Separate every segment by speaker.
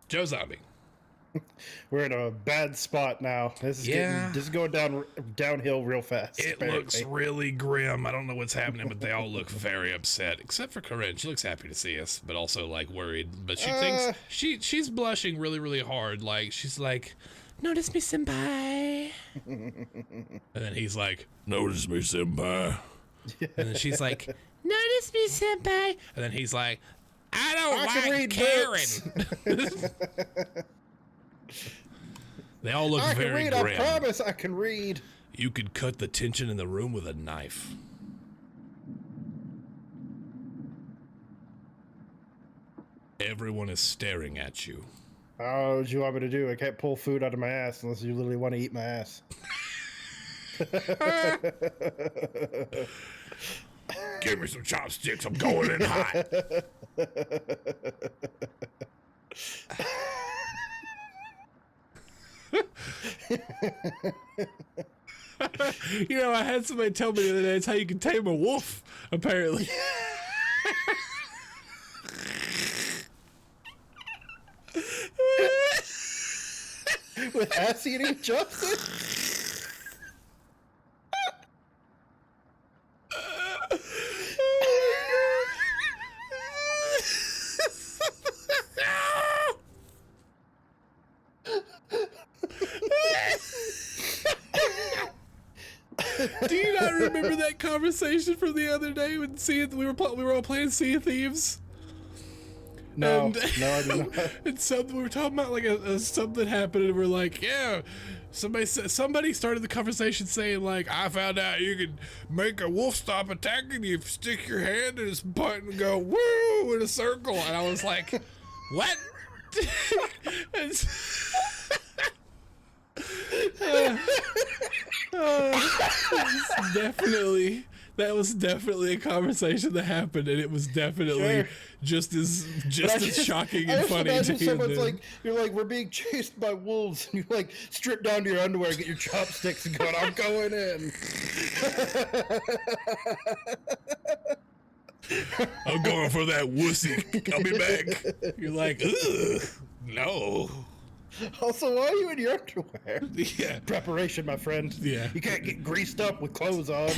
Speaker 1: Joe Zombie.
Speaker 2: We're in a bad spot now. This is going downhill real fast.
Speaker 1: It looks
Speaker 2: apparently.
Speaker 1: really grim. I don't know what's happening, but they all look very upset, except for Corinne. She looks happy to see us, but also like worried. But she thinks she's blushing really, really hard. Like she's like, "Notice me, senpai." And then he's like, "Notice me, senpai." And then she's like, "Notice me, senpai." And then he's like, "I don't like Karen." They all look very
Speaker 2: grim. I promise I can read.
Speaker 1: You could cut the tension in the room with a knife. Everyone is staring at you.
Speaker 2: Oh, what do you want me to do? I can't pull food out of my ass unless you literally want to eat my ass.
Speaker 1: Give me some chopsticks. I'm going in hot. You know, I had somebody tell me the other day it's how you can tame a wolf, apparently.
Speaker 2: With ass eating chopsticks?
Speaker 1: Do you not remember that conversation from the other day when we were all playing Sea of Thieves?
Speaker 2: No, I do not.
Speaker 1: And something we were talking about, like something happened, and we're like, yeah. Somebody started the conversation saying like, I found out you could make a wolf stop attacking you if you stick your hand in his butt and go woo in a circle, and I was like, what? That was definitely a conversation that happened, and it was definitely just as shocking and funny to you.
Speaker 2: Someone's like, you're like, we're being chased by wolves, and you like strip down to your underwear, get your chopsticks, and going, I'm going in.
Speaker 1: I'm going for that wussy. I'll be back. You're like, ugh, no.
Speaker 2: Also, why are you in your underwear?
Speaker 1: Yeah.
Speaker 2: Preparation, my friend.
Speaker 1: Yeah.
Speaker 2: You can't get greased up with clothes on.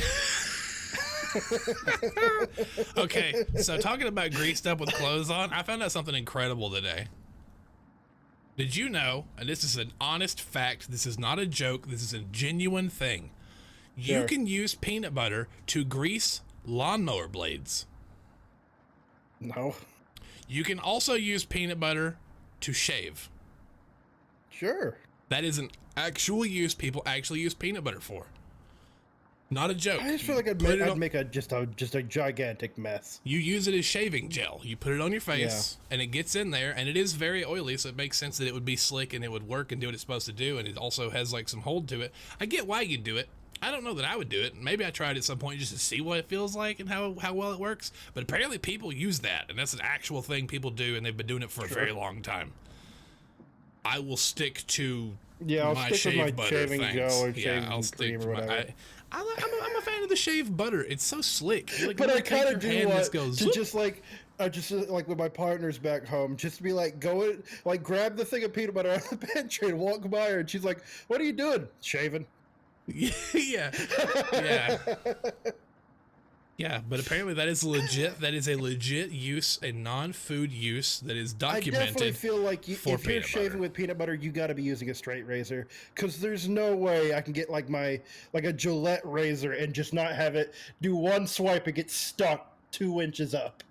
Speaker 1: Okay, so talking about greased up with clothes on, I found out something incredible today. Did you know, and this is an honest fact, this is not a joke, this is a genuine thing. You can use peanut butter to grease lawnmower blades.
Speaker 2: No.
Speaker 1: You can also use peanut butter to shave.
Speaker 2: Sure.
Speaker 1: That is an actual use people actually use peanut butter for. Not a joke.
Speaker 2: I just feel like I'd make just a gigantic mess.
Speaker 1: You use it as shaving gel. You put it on your face, and it gets in there, and it is very oily, so it makes sense that it would be slick and it would work and do what it's supposed to do, and it also has like some hold to it. I get why you do it. I don't know that I would do it. Maybe I tried at some point just to see what it feels like and how well it works, but apparently people use that, and that's an actual thing people do, and they've been doing it for a very long time. I will stick to my shave butter things.
Speaker 2: Gel or shaving cream or whatever.
Speaker 1: I'm a fan of the shave butter. It's so slick. Like,
Speaker 2: but I kind of do want
Speaker 1: to
Speaker 2: just like with my partners back home, just to be like, go like grab the thing of peanut butter out of the pantry and walk by her, and she's like, "What are you doing? Shaving?"
Speaker 1: Yeah. Yeah, but apparently that is legit. That is a legit use, a non-food use that is documented.
Speaker 2: I definitely feel like if you're shaving with peanut butter, you got to be using a straight razor, because there's no way I can get like a Gillette razor and just not have it do one swipe and get stuck 2 inches up.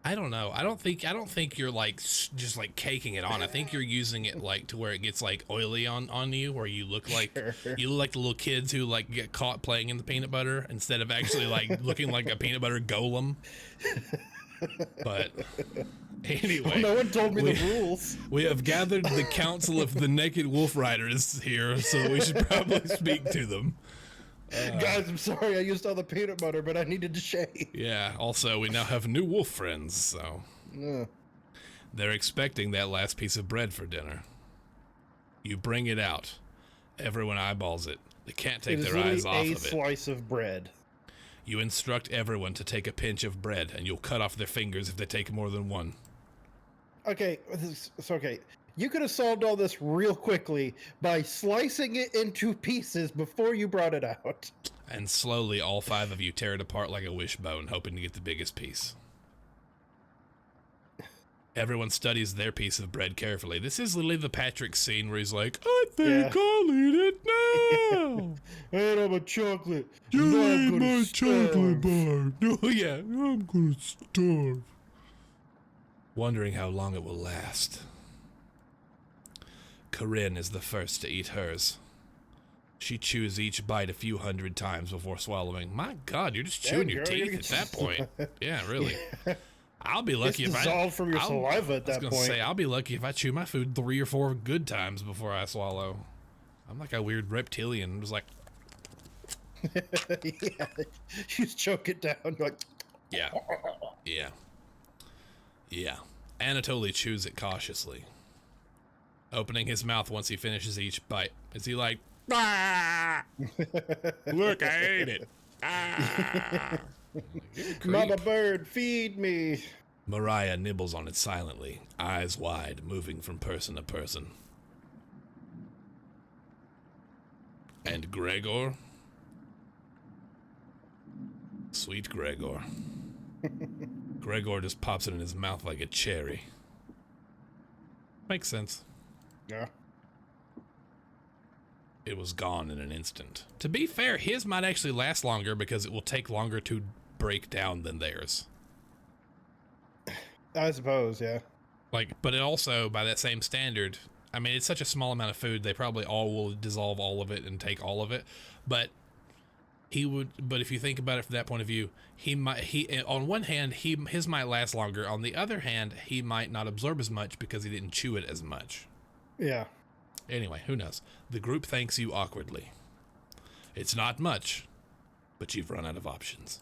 Speaker 1: I don't know. I don't think you're like just like caking it on. I think you're using it like to where it gets like oily on you, where you look like you look like the little kids who like get caught playing in the peanut butter instead of actually like looking like a peanut butter golem. But anyway,
Speaker 2: no one told me the rules.
Speaker 1: We have gathered the council of the naked wolf riders here, so we should probably speak to them.
Speaker 2: Guys, I'm sorry I used all the peanut butter, but I needed to shave.
Speaker 1: Yeah, also, we now have new wolf friends, so... They're expecting that last piece of bread for dinner. You bring it out. Everyone eyeballs it. They can't take their eyes off of it.
Speaker 2: A slice of bread.
Speaker 1: You instruct everyone to take a pinch of bread, and you'll cut off their fingers if they take more than one.
Speaker 2: Okay, it's okay. You could have solved all this real quickly by slicing it into pieces before you brought it out.
Speaker 1: And slowly, all 5 of you tear it apart like a wishbone, hoping to get the biggest piece. Everyone studies their piece of bread carefully. This is literally the Patrick scene where he's like, I think I'll eat it now.
Speaker 2: And I'm a chocolate.
Speaker 1: You ate my chocolate bar. No, yeah, I'm gonna starve. Wondering how long it will last. Corinne is the first to eat hers. She chews each bite a few hundred times before swallowing. My God, you're just chewing your teeth at that point. Yeah, really. I'll be lucky if I
Speaker 2: dissolved from your saliva at that point. I was gonna
Speaker 1: say, I'll be lucky if I chew my food 3 or 4 good times before I swallow. I'm like a weird reptilian. Just like,
Speaker 2: yeah, you just choke it down. Like,
Speaker 1: yeah. Anatoly chews it cautiously, opening his mouth once he finishes each bite. Is he like, ah! Look, I ate it. Ah!
Speaker 2: Mama bird, feed me.
Speaker 1: Mariah nibbles on it silently, eyes wide, moving from person to person. And Gregor? Sweet Gregor. Gregor just pops it in his mouth like a cherry. Makes sense.
Speaker 2: Yeah.
Speaker 1: It was gone in an instant. To be fair, his might actually last longer because it will take longer to break down than theirs.
Speaker 2: I suppose, yeah.
Speaker 1: Like, but it also, by that same standard, I mean, it's such a small amount of food, they probably all will dissolve all of it and take all of it. But if you think about it from that point of view, on one hand, his might last longer. On the other hand, he might not absorb as much because he didn't chew it as much.
Speaker 2: Yeah.
Speaker 1: Anyway, who knows? The group thanks you awkwardly. It's not much, but you've run out of options.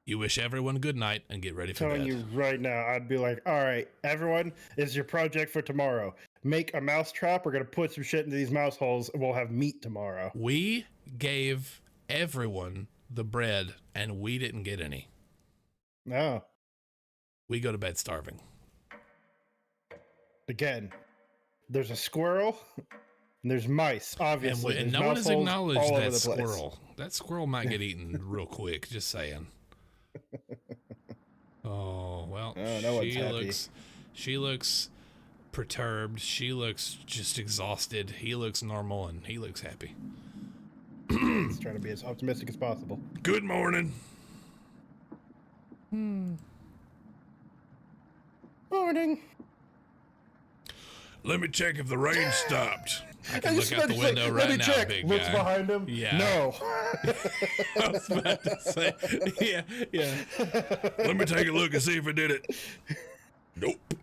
Speaker 1: You wish everyone good night and get ready for bed.
Speaker 2: Telling you right now, I'd be like, all right, everyone, this is your project for tomorrow. Make a mouse trap. We're going to put some shit into these mouse holes and we'll have meat tomorrow.
Speaker 1: We gave everyone the bread and we didn't get any.
Speaker 2: No.
Speaker 1: We go to bed starving.
Speaker 2: Again, there's a squirrel and there's mice, obviously.
Speaker 1: And no one has acknowledged that squirrel. That squirrel might get eaten real quick, just saying. Oh, well, she looks perturbed. She looks just exhausted. He looks normal and he looks happy.
Speaker 2: He's trying to be as optimistic as possible.
Speaker 1: Good morning.
Speaker 2: Morning.
Speaker 1: Let me check if the rain stopped. I can look out the window right now, check. Big
Speaker 2: Looks
Speaker 1: guy.
Speaker 2: Behind him?
Speaker 1: Yeah.
Speaker 2: No.
Speaker 1: I was about to say, yeah. Let me take a look and see if it did it. Nope.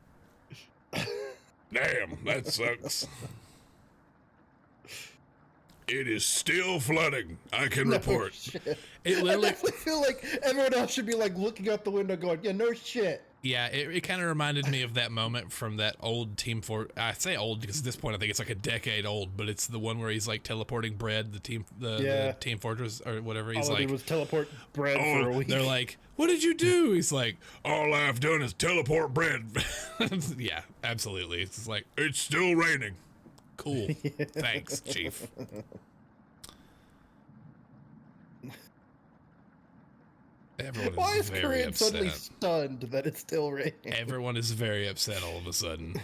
Speaker 1: Damn, that sucks. It is still flooding. I can report.
Speaker 2: Shit.
Speaker 1: It literally.
Speaker 2: I definitely feel like everyone else should be like looking out the window going, yeah, no shit.
Speaker 1: Yeah, it kind of reminded me of that moment from that old Team Fortress. I say old because at this point I think it's like a decade old, but it's the one where he's like teleporting bread. The Team Fortress or whatever. He's
Speaker 2: all
Speaker 1: like,
Speaker 2: it was teleport bread for a week.
Speaker 1: They're like, "What did you do?" He's like, "All I've done is teleport bread." Yeah, absolutely. It's just like it's still raining. Cool. Thanks, Chief. Everyone
Speaker 2: Why is
Speaker 1: very
Speaker 2: Korean
Speaker 1: upset.
Speaker 2: suddenly stunned that it's still raining?
Speaker 1: Everyone is very upset all of a sudden.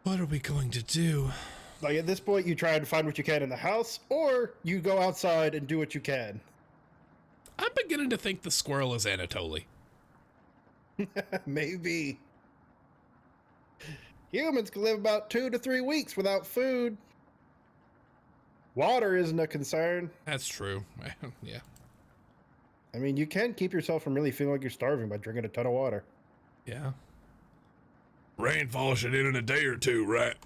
Speaker 1: What are we going to do?
Speaker 2: Like at this point, you try to find what you can in the house, or you go outside and do what you can.
Speaker 1: I'm beginning to think the squirrel is Anatoly.
Speaker 2: Maybe. Humans can live about 2 to 3 weeks without food. Water isn't a concern.
Speaker 1: That's true. Yeah.
Speaker 2: I mean, you can keep yourself from really feeling like you're starving by drinking a ton of water.
Speaker 1: Yeah. Rainfall should end in a day or two, right?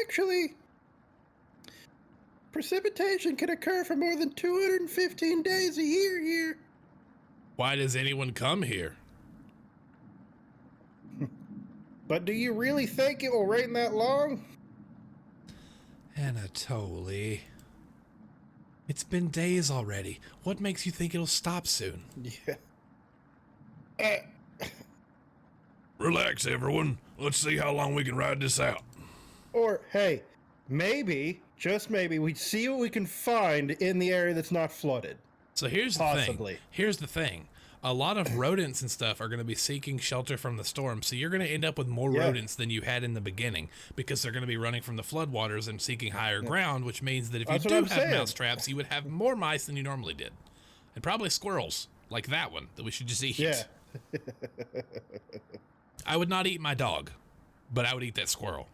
Speaker 2: Actually, precipitation can occur for more than 215 days a year here.
Speaker 1: Why does anyone come here?
Speaker 2: But do you really think it will rain that long?
Speaker 1: Anatoly. It's been days already. What makes you think it'll stop soon?
Speaker 2: Yeah.
Speaker 1: Relax, everyone. Let's see how long we can ride this out.
Speaker 2: Or, hey, maybe, just maybe, we see what we can find in the area that's not flooded.
Speaker 1: So here's the thing. Here's the thing. A lot of rodents and stuff are going to be seeking shelter from the storm, so you're going to end up with more rodents than you had in the beginning because they're going to be running from the floodwaters and seeking higher ground, which means that if you do have mouse traps, you would have more mice than you normally did. And probably squirrels, like that one, that we should just eat.
Speaker 2: Yeah.
Speaker 1: I would not eat my dog, but I would eat that squirrel.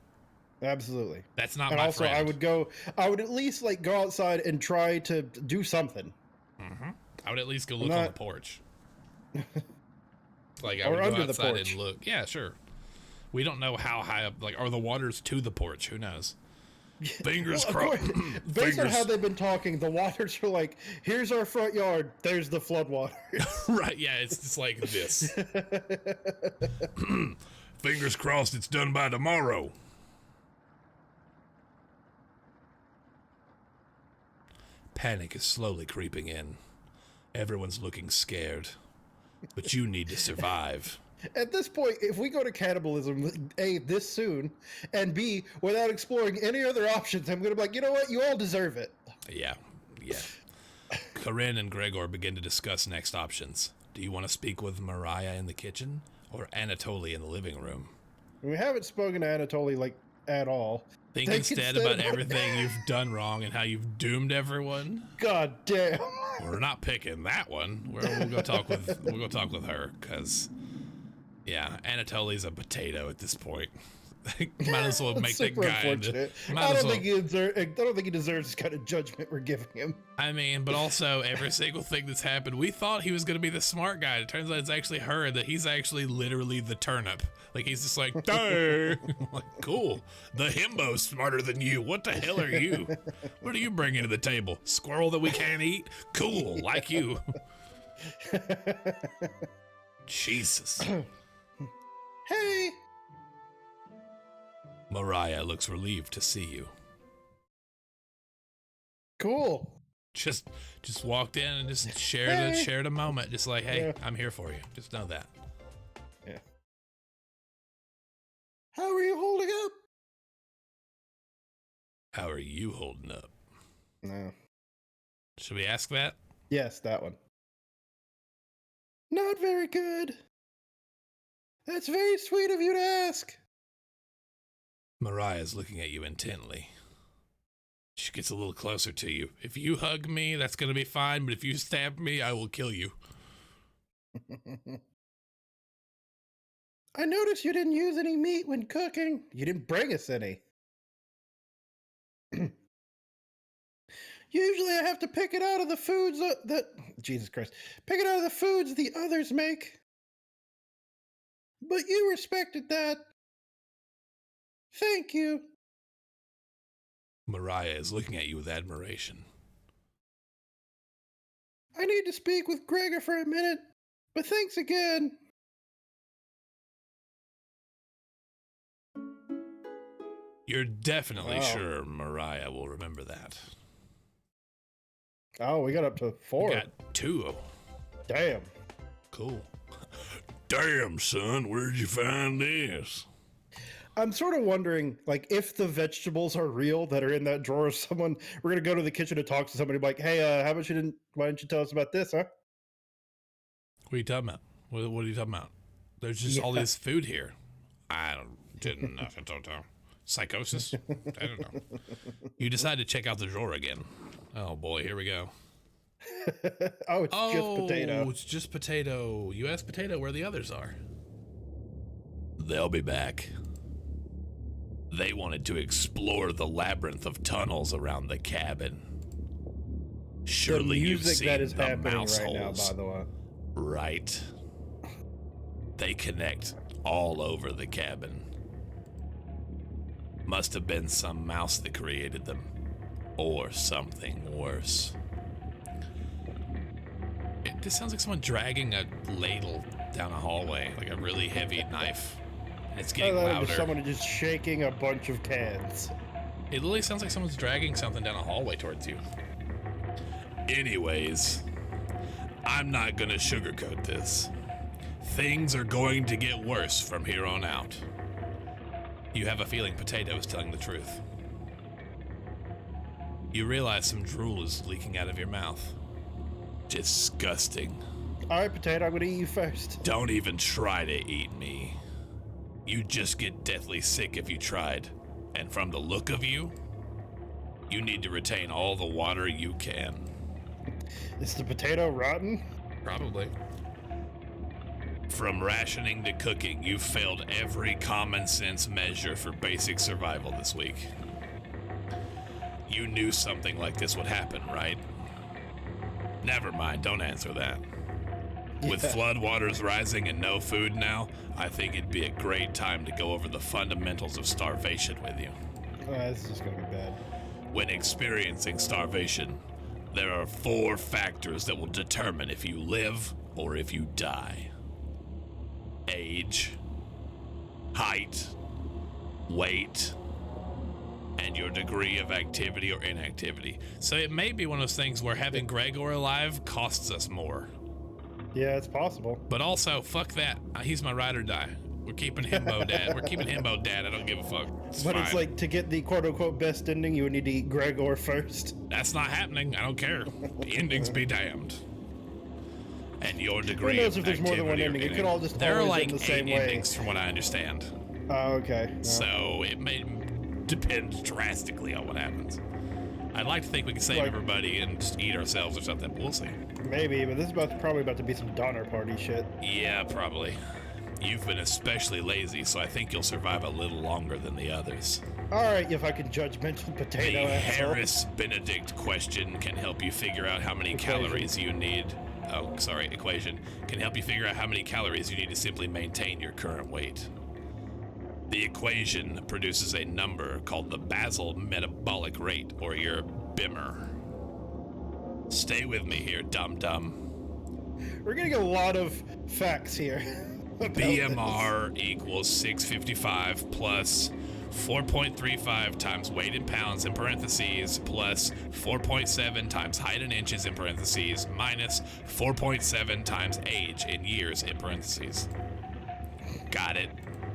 Speaker 2: Absolutely.
Speaker 1: That's not my friend.
Speaker 2: And also, I would at least like go outside and try to do something.
Speaker 1: Mm-hmm. I would at least go look on the porch. Like I would go outside and look. Yeah, sure. We don't know how high up, like, are the waters to the porch? Who knows? Fingers crossed.
Speaker 2: Based on how they've been talking, the waters are like, here's our front yard, there's the flood waters.
Speaker 1: Right, yeah, it's just like this. Fingers crossed it's done by tomorrow. Panic is slowly creeping in. Everyone's looking scared. But you need to survive.
Speaker 2: At this point, if we go to cannibalism, A, this soon, and B, without exploring any other options, I'm going to be like, you know what? You all deserve it.
Speaker 1: Yeah. Corinne and Gregor begin to discuss next options. Do you want to speak with Mariah in the kitchen or Anatoly in the living room?
Speaker 2: We haven't spoken to Anatoly, like, at all.
Speaker 1: Think instead about everything you've done wrong and how you've doomed everyone.
Speaker 2: God damn.
Speaker 1: We're not picking that one. We'll go talk with her, because Anatoly's a potato at this point. Might as well make that guy. I don't think he deserves this kind of judgment we're giving him. I mean, but also every single thing that's happened, we thought he was going to be the smart guy. It turns out it's actually her, that he's actually literally the turnip. Like, he's just like, like, cool. The himbo's smarter than you. What the hell are you? What are you bringing to the table? Squirrel that we can't eat? Cool, like you. Jesus.
Speaker 2: Hey.
Speaker 1: Mariah looks relieved to see you.
Speaker 2: Cool.
Speaker 1: Just walked in and just shared a moment. Just like, hey, I'm here for you. Just know that.
Speaker 2: Yeah. How are you holding up?
Speaker 1: How are you holding up?
Speaker 2: No.
Speaker 1: Should we ask that?
Speaker 2: Yes, that one. Not very good. That's very sweet of you to ask.
Speaker 1: Mariah's looking at you intently. She gets a little closer to you. If you hug me, that's going to be fine, but if you stab me, I will kill you.
Speaker 2: I noticed you didn't use any meat when cooking. You didn't bring us any. Usually I have to pick it out of the foods Jesus Christ. Pick it out of the foods the others make. But you respected that. Thank you.
Speaker 1: Mariah is looking at you with admiration.
Speaker 2: I need to speak with Gregor for a minute, but thanks again.
Speaker 1: You're definitely sure Mariah will remember that.
Speaker 2: Oh, we got up to 4.
Speaker 1: We got 2.
Speaker 2: Damn.
Speaker 1: Cool. Damn, son, where'd you find this?
Speaker 2: I'm sort of wondering, like, if the vegetables are real that are in that drawer of someone, we're going to go to the kitchen to talk to somebody like, hey, why didn't you tell us about this, huh?
Speaker 1: What are you talking about? What are you talking about? There's just all this food here. I don't know. Psychosis? I don't know. You decide to check out the drawer again. Oh boy, here we go.
Speaker 2: It's just potato.
Speaker 1: Oh, it's just potato. You asked potato where the others are. They'll be back. They wanted to explore the labyrinth of tunnels around the cabin. Surely you've seen that is the mouse right holes.
Speaker 2: Now, by the way.
Speaker 1: Right. They connect all over the cabin. Must have been some mouse that created them. Or something worse. This sounds like someone dragging a ladle down a hallway, like a really heavy knife. It's getting louder.
Speaker 2: Someone just shaking a bunch of cans.
Speaker 1: It literally sounds like someone's dragging something down a hallway towards you. Anyways, I'm not gonna sugarcoat this. Things are going to get worse from here on out. You have a feeling Potato is telling the truth. You realize some drool is leaking out of your mouth. Disgusting.
Speaker 2: All right, Potato, I'm gonna eat you first.
Speaker 1: Don't even try to eat me. You'd just get deathly sick if you tried. And from the look of you, you need to retain all the water you can.
Speaker 2: Is the potato rotten?
Speaker 1: Probably. From rationing to cooking, you've failed every common sense measure for basic survival this week. You knew something like this would happen, right? Never mind, don't answer that. Yeah. With floodwaters rising and no food now, I think it'd be a great time to go over the fundamentals of starvation with you.
Speaker 2: This is just gonna be bad.
Speaker 1: When experiencing starvation, there are 4 factors that will determine if you live or if you die. Age, height, weight, and your degree of activity or inactivity. So it may be one of those things where having Gregor alive costs us more.
Speaker 2: Yeah, it's possible.
Speaker 1: But also, fuck that. He's my ride or die. We're keeping Himbo dad. We're keeping Himbo dad. I don't give a fuck. It's
Speaker 2: like, to get the quote-unquote best ending, you would need to eat Gregor first.
Speaker 1: That's not happening. I don't care. The endings be damned. And your degree
Speaker 2: Who knows if there's more than one ending? It could all just
Speaker 1: there are
Speaker 2: always
Speaker 1: like
Speaker 2: end the same
Speaker 1: 8
Speaker 2: way.
Speaker 1: endings from what I understand.
Speaker 2: Oh, okay. No.
Speaker 1: So it may depend drastically on what happens. I'd like to think we can save everybody and just eat ourselves or something. We'll see.
Speaker 2: Maybe, but this is probably about to be some Donner Party shit.
Speaker 1: Yeah, probably. You've been especially lazy, so I think you'll survive a little longer than the others.
Speaker 2: All right, if I can judgmental potato.
Speaker 1: The Harris-Benedict question can help you figure out how many calories you need. Equation can help you figure out how many calories you need to simply maintain your current weight. The equation produces a number called the basal metabolic rate, or your BMR. Stay with me here, dum-dum.
Speaker 2: We're getting a lot of facts here.
Speaker 1: BMR equals 655 plus 4.35 times weight in pounds in parentheses plus 4.7 times height in inches in parentheses minus 4.7 times age in years in parentheses. Got it.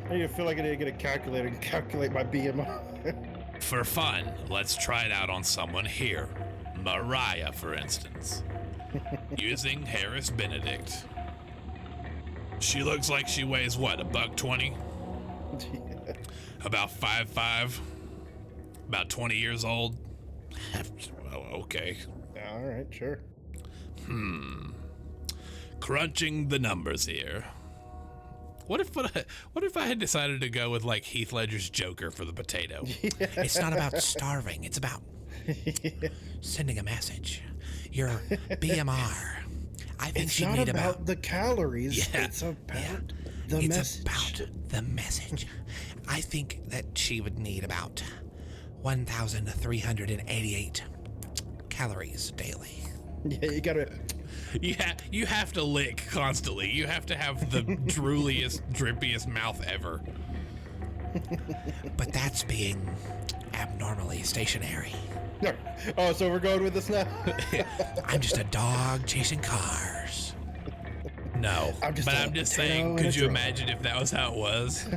Speaker 2: I feel like I need to get a calculator and calculate my BMR.
Speaker 1: For fun, let's try it out on someone here. Mariah, for instance. Using Harris-Benedict. She looks like she weighs what, $120?
Speaker 2: Yeah.
Speaker 1: About 5'5", about 20 years old. Well, okay.
Speaker 2: All right, sure.
Speaker 1: Crunching the numbers here. What if I had decided to go with like Heath Ledger's Joker for the potato?
Speaker 2: Yeah.
Speaker 1: It's not about starving. It's about sending a message. Your BMR. I think
Speaker 2: it's
Speaker 1: she
Speaker 2: not
Speaker 1: need
Speaker 2: about the calories.
Speaker 1: Yeah,
Speaker 2: it's about
Speaker 1: the
Speaker 2: message.
Speaker 1: It's about the message. I think that she would need about 1,388 calories daily.
Speaker 2: Yeah, you gotta.
Speaker 1: You have to lick constantly. You have to have the drooliest, drippiest mouth ever. But that's being abnormally stationary.
Speaker 2: Oh, so we're going with this now?
Speaker 1: I'm just a dog chasing cars. No, I'm just saying, could you imagine if that was how it was?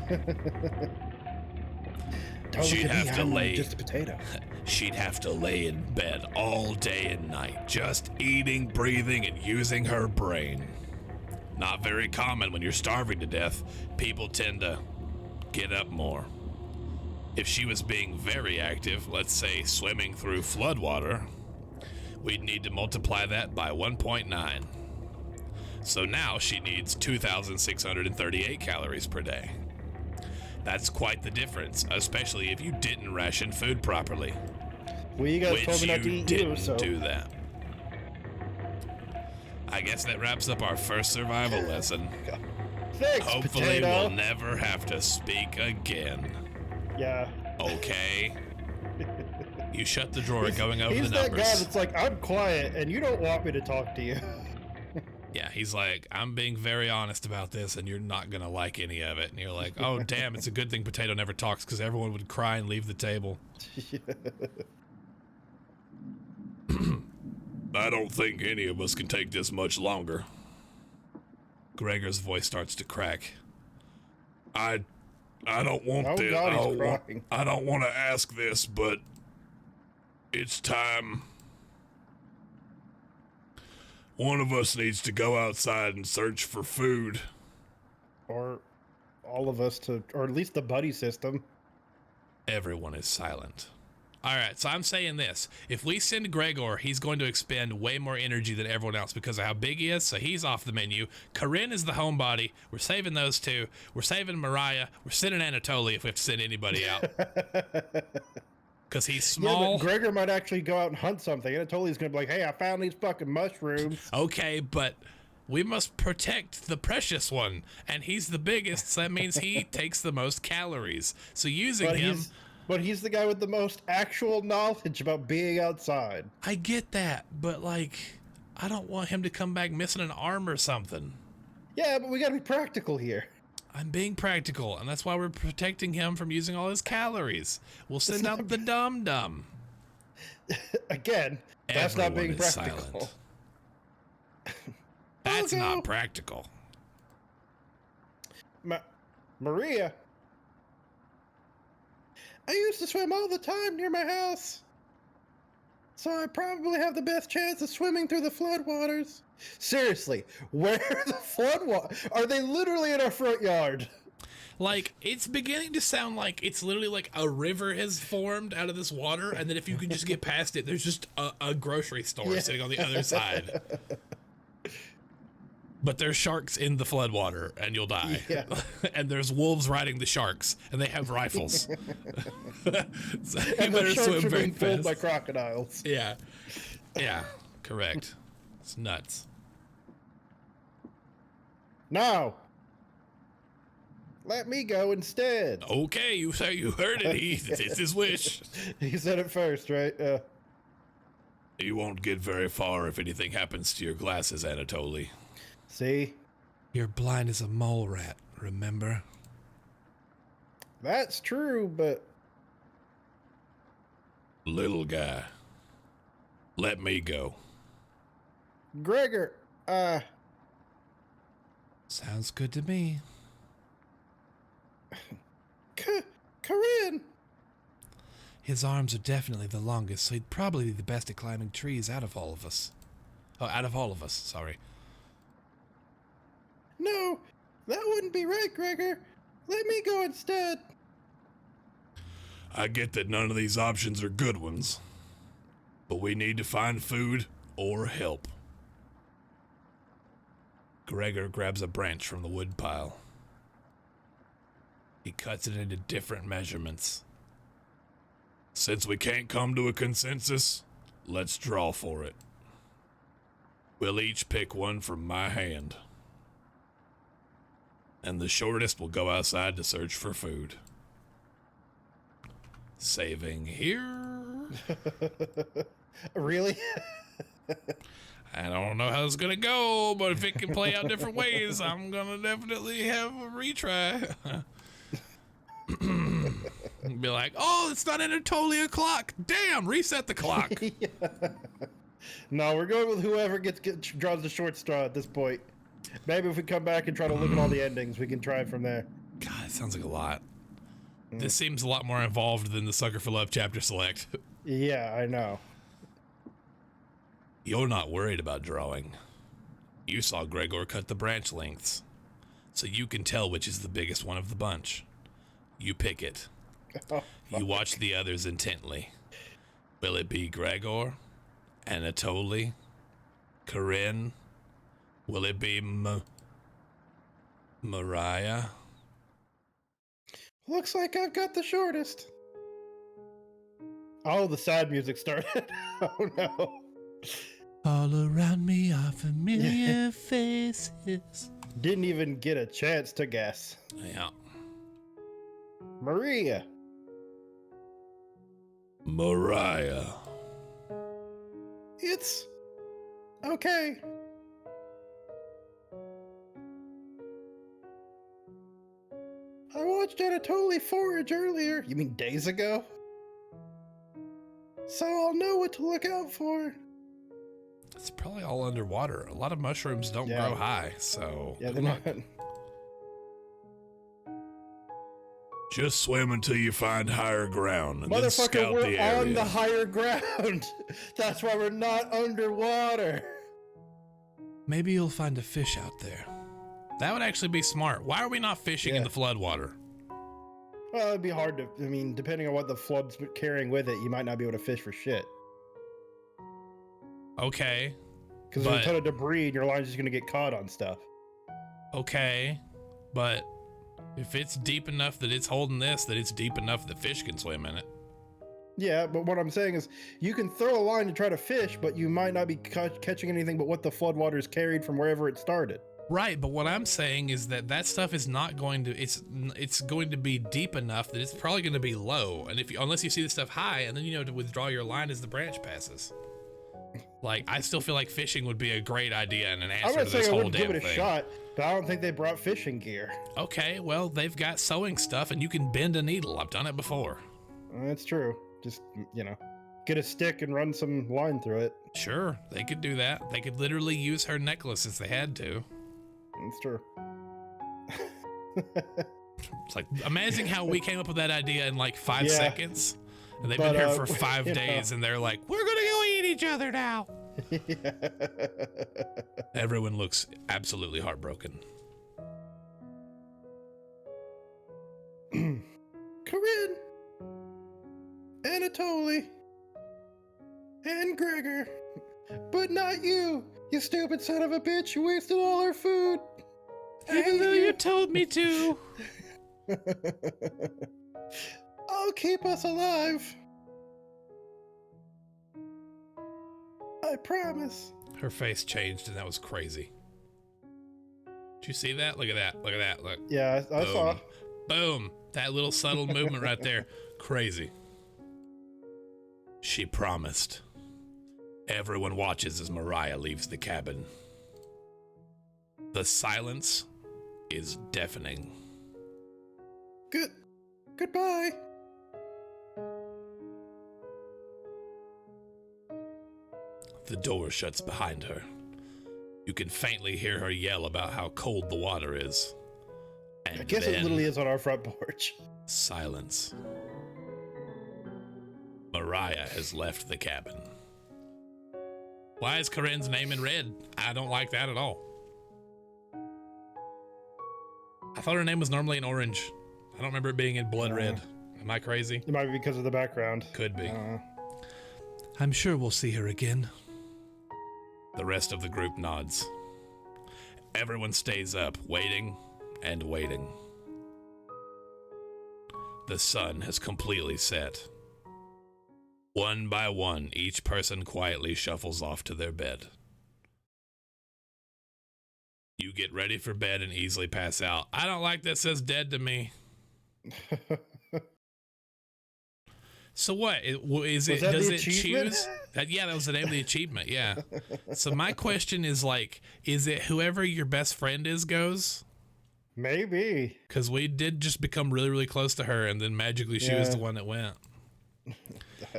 Speaker 1: She'd have to lay
Speaker 2: just a potato.
Speaker 1: She'd have to lay in bed all day and night, just eating, breathing, and using her brain. Not very common when you're starving to death. People tend to get up more. If she was being very active, let's say swimming through floodwater, we'd need to multiply that by 1.9. So now she needs 2,638 calories per day. That's quite the difference, especially if you didn't ration food properly.
Speaker 2: Well, you guys told me not to eat
Speaker 1: you, so do that. I guess that wraps up our first survival lesson.
Speaker 2: Thanks,
Speaker 1: Hopefully
Speaker 2: potato.
Speaker 1: We'll never have to speak again.
Speaker 2: Yeah.
Speaker 1: Okay. You shut the drawer going over the numbers.
Speaker 2: He's that guy that's like, I'm quiet and you don't want me to talk to you.
Speaker 1: Yeah, he's like, I'm being very honest about this and you're not going to like any of it. And you're like, oh, damn, it's a good thing Potato never talks because everyone would cry and leave the table.
Speaker 2: Yeah.
Speaker 1: I don't think any of us can take this much longer. Gregor's voice starts to crack. I don't want this.
Speaker 2: God, he's crying.
Speaker 1: I don't want to ask this, but it's time. One of us needs to go outside and search for food.
Speaker 2: Or all of us or at least the buddy system.
Speaker 1: Everyone is silent. All right, so I'm saying this. If we send Gregor, he's going to expend way more energy than everyone else because of how big he is, so he's off the menu. Corinne is the homebody. We're saving those two. We're saving Mariah. We're sending Anatoly if we have to send anybody out. Because he's small.
Speaker 2: Yeah, but Gregor might actually go out and hunt something. Anatoly's going to be like, hey, I found these fucking mushrooms.
Speaker 1: Okay, but we must protect the precious one, and he's the biggest, so that means he takes the most calories. So using him...
Speaker 2: But he's the guy with the most actual knowledge about being outside.
Speaker 1: I get that, but, like, I don't want him to come back missing an arm or something.
Speaker 2: Yeah, but we gotta be practical here.
Speaker 1: I'm being practical, and that's why we're protecting him from using all his calories. We'll send out the dum-dum.
Speaker 2: Again, that's not being practical.
Speaker 1: That's not practical.
Speaker 2: Maria... I used to swim all the time near my house, so I probably have the best chance of swimming through the floodwaters. Seriously, where are the floodwaters? Are they literally in our front yard?
Speaker 1: Like, it's beginning to sound like it's literally like a river has formed out of this water, and then if you can just get past it, there's just a grocery store sitting on the other side. But there's sharks in the floodwater, and you'll die. Yeah. And there's wolves riding the sharks, and they have rifles. So you better swim very fast.
Speaker 2: Pulled by crocodiles.
Speaker 1: Yeah. Yeah, correct. It's nuts.
Speaker 2: No. Let me go instead.
Speaker 1: Okay, you say you heard it. It's his wish.
Speaker 2: He said it first, right?
Speaker 1: You won't get very far if anything happens to your glasses, Anatoly.
Speaker 2: See?
Speaker 1: You're blind as a mole rat, remember?
Speaker 2: That's true, but...
Speaker 1: Little guy, let me go.
Speaker 2: Gregor,
Speaker 1: Sounds good to me.
Speaker 2: Corinne!
Speaker 1: His arms are definitely the longest, so he'd probably be the best at climbing trees out of all of us. Oh, out of all of us, sorry.
Speaker 2: No, that wouldn't be right, Gregor. Let me go instead.
Speaker 1: I get that none of these options are good ones, but we need to find food or help. Gregor grabs a branch from the wood pile. He cuts it into different measurements. Since we can't come to a consensus, let's draw for it. We'll each pick one from my hand. And the shortest will go outside to search for food. Saving here.
Speaker 2: Really?
Speaker 1: I don't know how it's gonna go, but if it can play out different ways, I'm gonna definitely have a retry. Be like, oh, it's not Anatolia clock. Damn, reset the clock.
Speaker 2: Yeah. No, we're going with whoever draws the short straw at this point. Maybe if we come back and try to look at all the endings, we can try it from there.
Speaker 1: God, it sounds like a lot. This seems a lot more involved than the Sucker for Love chapter select.
Speaker 2: Yeah, I know.
Speaker 1: You're not worried about drawing. You saw Gregor cut the branch lengths, so you can tell which is the biggest one of the bunch. You pick it.
Speaker 2: Oh,
Speaker 1: you watch the others intently. Will it be Gregor, Anatoly, Corinne? Will it be Mariah?
Speaker 2: Looks like I've got the shortest. Oh, the sad music started. Oh no.
Speaker 1: All around me are familiar faces.
Speaker 2: Didn't even get a chance to guess.
Speaker 1: Yeah.
Speaker 2: Maria.
Speaker 1: Mariah.
Speaker 2: It's okay. I watched Anatoly forage earlier. You mean days ago? So I'll know what to look out for.
Speaker 1: It's probably all underwater. A lot of mushrooms don't grow high, so
Speaker 2: yeah, they're not.
Speaker 1: Just swim until you find higher ground. And then scout
Speaker 2: Motherfucker, we're
Speaker 1: the area.
Speaker 2: on the higher ground. That's why we're not underwater.
Speaker 1: Maybe you'll find a fish out there. That would actually be smart. Why are we not fishing in the floodwater?
Speaker 2: Well, it'd be hard to, I mean, depending on what the flood's carrying with it, you might not be able to fish for shit.
Speaker 1: Okay.
Speaker 2: Because there's a ton of debris and your line's just going to get caught on stuff.
Speaker 1: Okay. But if it's deep enough that it's holding this, that it's deep enough that fish can swim in it.
Speaker 2: Yeah, but what I'm saying is you can throw a line to try to fish, but you might not be catching anything but what the floodwater's carried from wherever it started. Right, but what I'm saying is that stuff is not going to, it's going to be deep enough that it's probably going to be low. And unless you see the stuff high, and then you know to withdraw your line as the branch passes. Like, I still feel like fishing would be a great idea and an answer to this whole damn thing. I'm going to say I wouldn't give it a shot, but I don't think they brought fishing gear. Okay, well, they've got sewing stuff and you can bend a needle. I've done it before. That's true. Just, get a stick and run some line through it. Sure, they could do that. They could literally use her necklace if they had to. That's true. It's like amazing how we came up with that idea in like 5 seconds. And they've been here for 5 days and they're like, we're going to go eat each other now. Everyone looks absolutely heartbroken. Corinne, Anatoly, and Gregor, but not you. You stupid son of a bitch, you wasted all our food. Even though you told me to. I'll keep us alive. I promise. Her face changed and that was crazy. Did you see that? Look at that. Look at that. Look. Yeah, I saw. Boom. That little subtle movement right there. Crazy. She promised. Everyone watches as Mariah leaves the cabin. The silence is deafening. Goodbye. The door shuts behind her. You can faintly hear her yell about how cold the water is. And I guess it literally is on our front porch. Silence. Mariah has left the cabin. Why is Corinne's name in red? I don't like that at all. I thought her name was normally in orange. I don't remember it being in blood red. Am I crazy? It might be because of the background. Could be. I'm sure we'll see her again. The rest of the group nods. Everyone stays up, waiting and waiting. The sun has completely set. One by one, each person quietly shuffles off to their bed. You get ready for bed and easily pass out. I don't like that says dead to me. So what? Does it choose? Yeah, that was the name of the achievement, yeah. So my question is like, is it whoever your best friend is goes? Maybe. Because we did just become really, really close to her and then magically she was the one that went.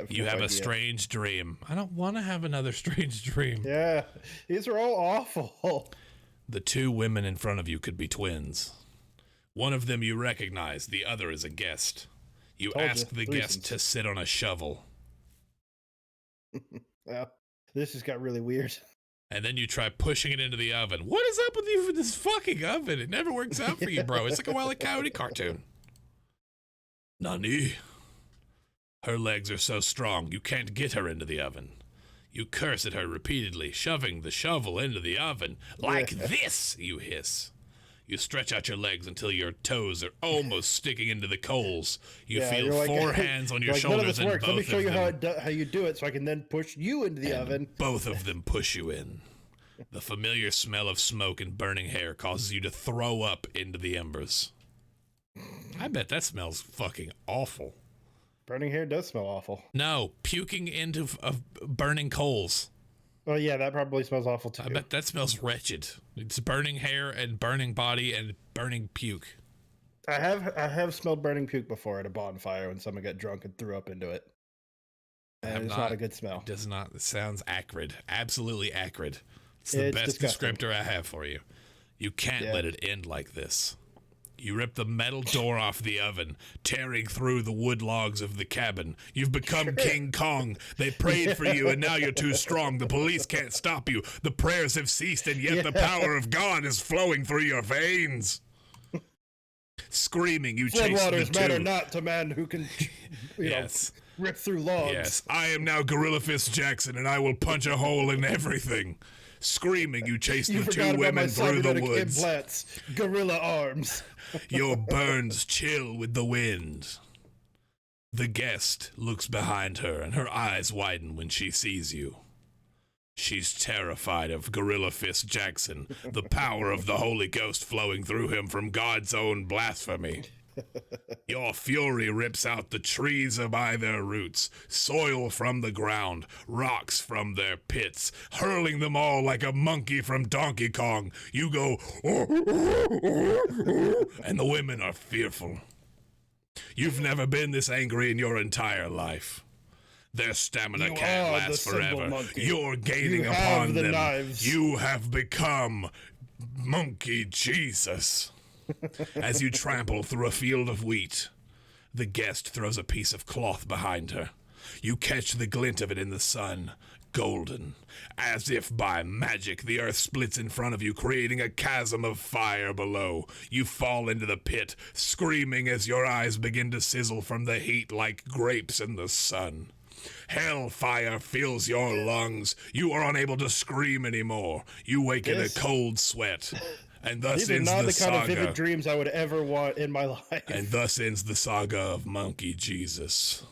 Speaker 2: You have a strange dream. I don't want to have another strange dream. Yeah, these are all awful. The two women in front of you could be twins. One of them you recognize, the other is a guest. You ask the guest to sit on a shovel. Well, this just got really weird. And then you try pushing it into the oven. What is up with you with this fucking oven? It never works out for you, bro. It's like a Wile E. Coyote cartoon. Nani? Her legs are so strong, you can't get her into the oven. You curse at her repeatedly, shoving the shovel into the oven. Like this, you hiss. You stretch out your legs until your toes are almost sticking into the coals. You feel four hands on your shoulders, and both Let me show you how you do it so I can then push you into the oven. Both of them push you in. The familiar smell of smoke and burning hair causes you to throw up into the embers. I bet that smells fucking awful. Burning hair does smell awful. No, puking into burning coals. Oh yeah, that probably smells awful too. I bet that smells wretched. It's burning hair and burning body and burning puke. I have smelled burning puke before at a bonfire when someone got drunk and threw up into it. And it's not a good smell.
Speaker 1: It does not. It sounds acrid. Absolutely acrid. It's the best
Speaker 2: disgusting.
Speaker 1: descriptor I have for you. You can't let it end like this. You rip the metal door off the oven, tearing through the wood logs of the cabin. You've become King Kong. They prayed for you, and now you're too strong. The police can't stop you. The prayers have ceased, and yet the power of God is flowing through your veins. Screaming, you chase the
Speaker 2: Floodwaters matter not to man who can, you know, rip through logs.
Speaker 1: Yes, I am now Gorilla Fist Jackson, and I will punch a hole in everything. Screaming, you chase the two women through the woods.
Speaker 2: Implants, gorilla arms.
Speaker 1: Your burns chill with the wind. The guest looks behind her, and her eyes widen when she sees you. She's terrified of Gorilla Fist Jackson, the power of the Holy Ghost flowing through him from God's own blasphemy. Your fury rips out the trees by their roots, soil from the ground, rocks from their pits, hurling them all like a monkey from Donkey Kong. You go, and the women are fearful. You've never been this angry in your entire life. Their stamina can't last forever. You're gaining upon them. Knives. You have become Monkey Jesus. As you trample through a field of wheat, the guest throws a piece of cloth behind her. You catch the glint of it in the sun, golden. As if by magic, the earth splits in front of you, creating a chasm of fire below. You fall into the pit, screaming as your eyes begin to sizzle from the heat like grapes in the sun. Hellfire fills your lungs. You are unable to scream anymore. You wake in a cold sweat. And thus ends the saga.
Speaker 2: Kind of vivid dreams I would ever want in my life.
Speaker 1: And thus ends the saga of Monkey Jesus.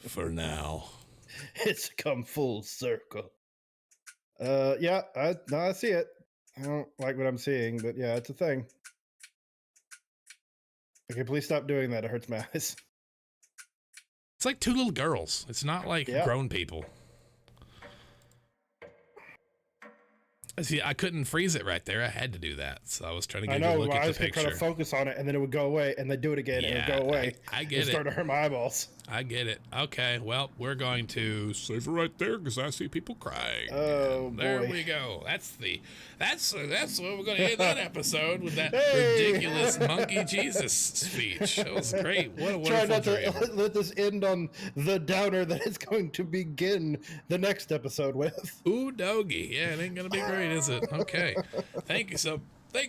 Speaker 1: For now.
Speaker 2: It's come full circle. Yeah, I see it. I don't like what I'm seeing, but yeah, it's a thing. Okay, please stop doing that. It hurts my eyes.
Speaker 1: It's like two little girls. It's not like grown people. See, I couldn't freeze it right there. I had to do that. So I was trying to get a good look at the picture. I was
Speaker 2: trying to focus on it, and then it would go away, and then do it again, and it would go away.
Speaker 1: I get it.
Speaker 2: Start to hurt my eyeballs.
Speaker 1: I get it. Okay, well, we're going to save it right there because I see people crying.
Speaker 2: Oh, boy.
Speaker 1: There we go. That's what we're going to end that episode with that ridiculous Monkey Jesus speech. That was great. What a wonderful dream.
Speaker 2: Try not to let this end on the downer that it's going to begin the next episode with.
Speaker 1: Ooh, doggy. Yeah, it ain't going to be great, is it? Okay. Thank you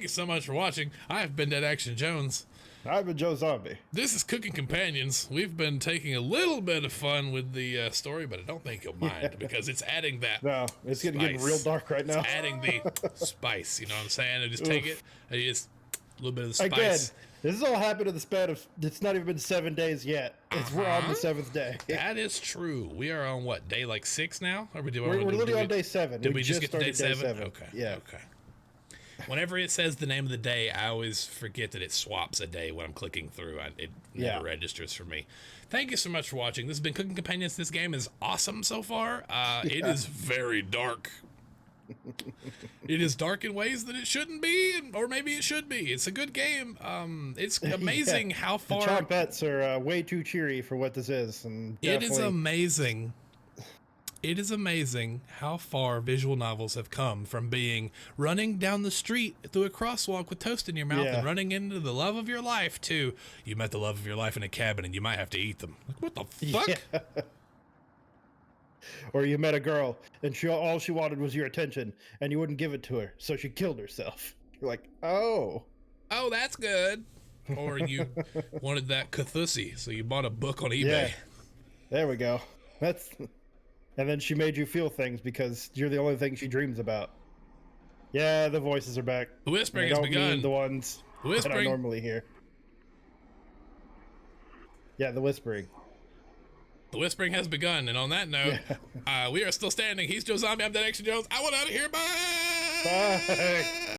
Speaker 1: so much for watching. I've been Dead Action Jones.
Speaker 2: I've been Joe Zombie.
Speaker 1: This is Cooking Companions. We've been taking a little bit of fun with the story, but I don't think you'll mind because it's adding that.
Speaker 2: No, it's getting real dark right now.
Speaker 1: It's adding the spice. You know what I'm saying? I just take it. I just a little bit of the spice.
Speaker 2: Again, this has all happened in the span of. It's not even been 7 days yet. We're on the 7th day.
Speaker 1: That is true. We are on what, day like 6 now? Or
Speaker 2: we're literally on day 7.
Speaker 1: Did we just get to day 7?
Speaker 2: Okay. Yeah.
Speaker 1: Okay. Whenever it says the name of the day, I always forget that it swaps a day when I'm clicking through. It never registers for me. Thank you so much for watching. This has been Cooking Companions. This game is awesome so far. It is very dark. It is dark in ways that it shouldn't be, or maybe it should be. It's a good game. It's amazing how far...
Speaker 2: The trumpettes are way too cheery for what this is. And
Speaker 1: it is amazing. It is amazing how far visual novels have come from being running down the street through a crosswalk with toast in your mouth and running into the love of your life to you met the love of your life in a cabin and you might have to eat them. Like, what the fuck? Yeah.
Speaker 2: Or you met a girl and all she wanted was your attention and you wouldn't give it to her, so she killed herself. You're like, oh,
Speaker 1: that's good. Or you wanted that Cthulhu, so you bought a book on eBay.
Speaker 2: Yeah. There we go. And then she made you feel things because you're the only thing she dreams about. Yeah, the voices are back.
Speaker 1: The whispering has begun.
Speaker 2: The ones that I normally hear. Yeah, the whispering.
Speaker 1: The whispering has begun. And on that note, we are still standing. He's Joe Zombie. I'm Dead Action Jones. I want out of here. Bye.
Speaker 2: Bye.